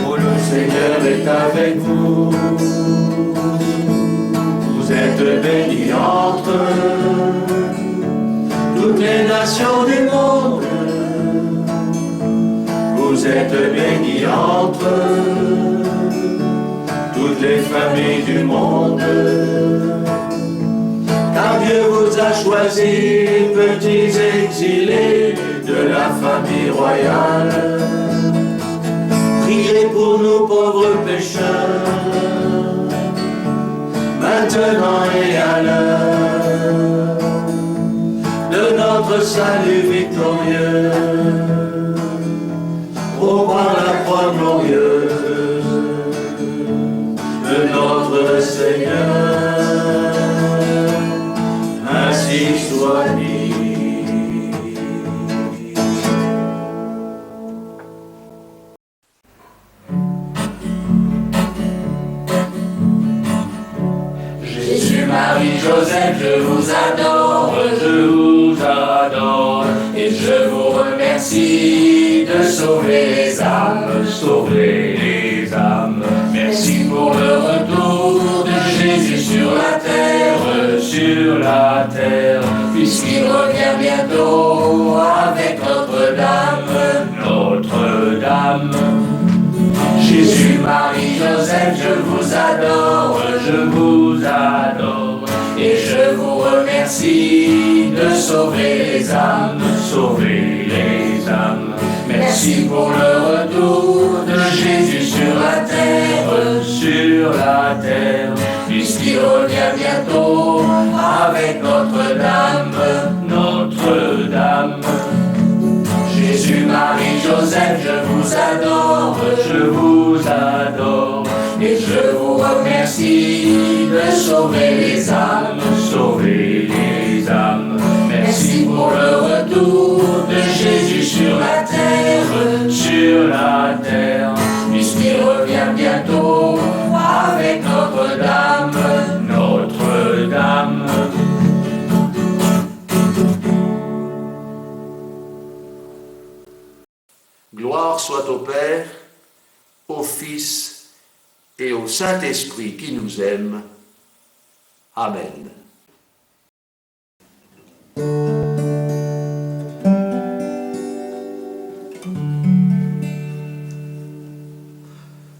Oh, le Seigneur est avec vous. Vous êtes bénis entre toutes les nations du monde. Vous êtes bénis entre toutes les familles du monde. Car Dieu vous a choisis, petits exilés de la famille royale. Priez pour nous pauvres pécheurs, maintenant et à l'heure de notre salut victorieux. Oh, par la croix glorieuse de notre Seigneur, Marie-Joseph, je vous adore, et je vous remercie de sauver les âmes, Merci pour le retour de Jésus sur la terre, puisqu'il revient bientôt avec Notre-Dame. Jésus, Marie, Joseph, je vous adore, et je vous remercie de sauver les âmes, Merci pour le retour de Jésus sur la terre, puisqu'il revient bientôt avec Notre-Dame. Jésus, Marie, Joseph, je vous adore, et je vous remercie de sauver les âmes, Merci pour le retour de Jésus sur la terre, puisqu'il revient bientôt avec Notre-Dame. Gloire soit au Père, au Fils et au Saint-Esprit qui nous aime. Amen.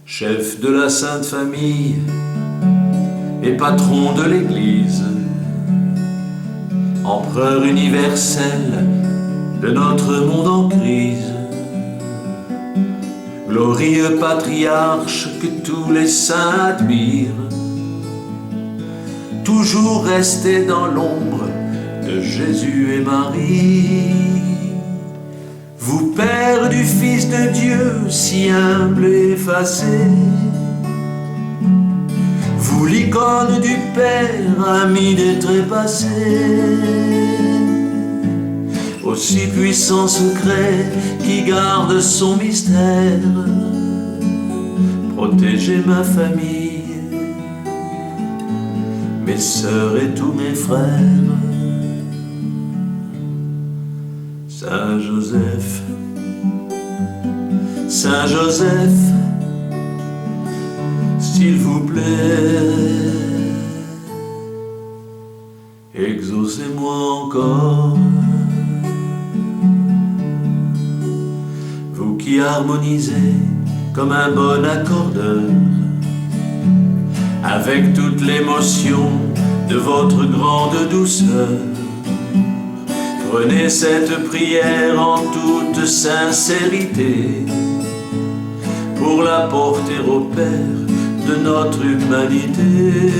Chef de la Sainte Famille et patron de l'Église, empereur universel de notre monde en crise, glorieux patriarche que tous les saints admirent, toujours resté dans l'ombre de Jésus et Marie. Vous, Père du Fils de Dieu, si humble et effacé, vous, l'icône du Père, ami des trépassés, aussi puissant secret qui garde son mystère, protégez ma famille, mes sœurs et tous mes frères. Saint Joseph, s'il vous plaît, exaucez-moi encore. Vous qui harmonisez comme un bon accordeur, avec toute l'émotion de votre grande douceur, prenez cette prière en toute sincérité pour la porter au Père de notre humanité.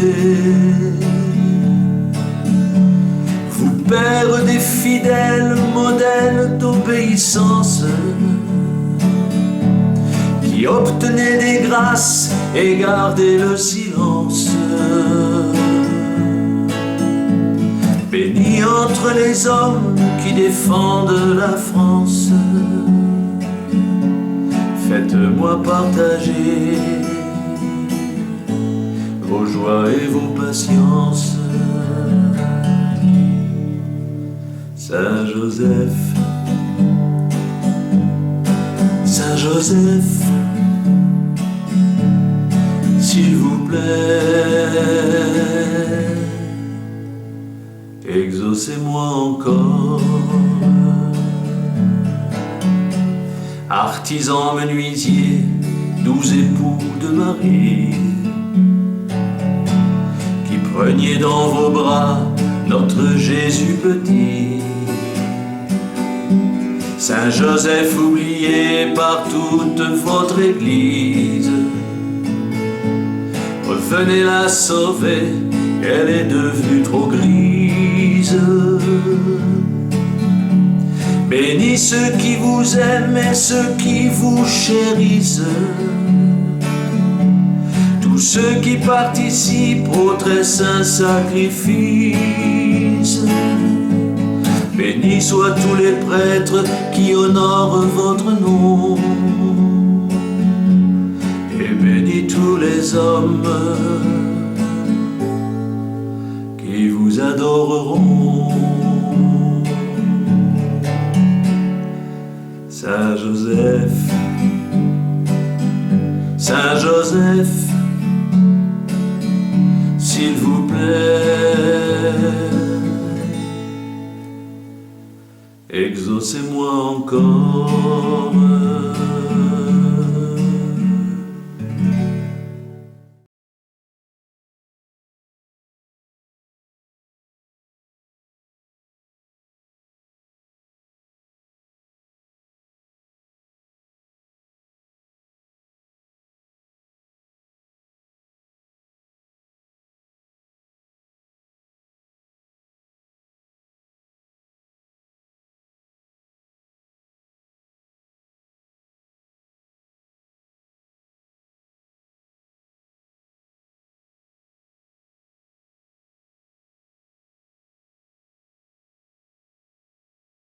Vous, Père des fidèles, modèles d'obéissance, qui obtenez des grâces et gardez le silence, bénis entre les hommes qui défendent la France, faites-moi partager vos joies et vos patiences. Saint Joseph, s'il vous plaît, exaucez-moi encore. Artisans, menuisiers, doux époux de Marie, qui preniez dans vos bras notre Jésus petit. Saint Joseph oublié par toute votre Église, revenez la sauver, elle est devenue trop grise. Bénis ceux qui vous aiment et ceux qui vous chérissent, tous ceux qui participent au très saint sacrifice. Bénis soient tous les prêtres qui honorent votre nom, et bénis tous les hommes vous adoreront. Saint Joseph, Saint Joseph, s'il vous plaît, exaucez-moi encore.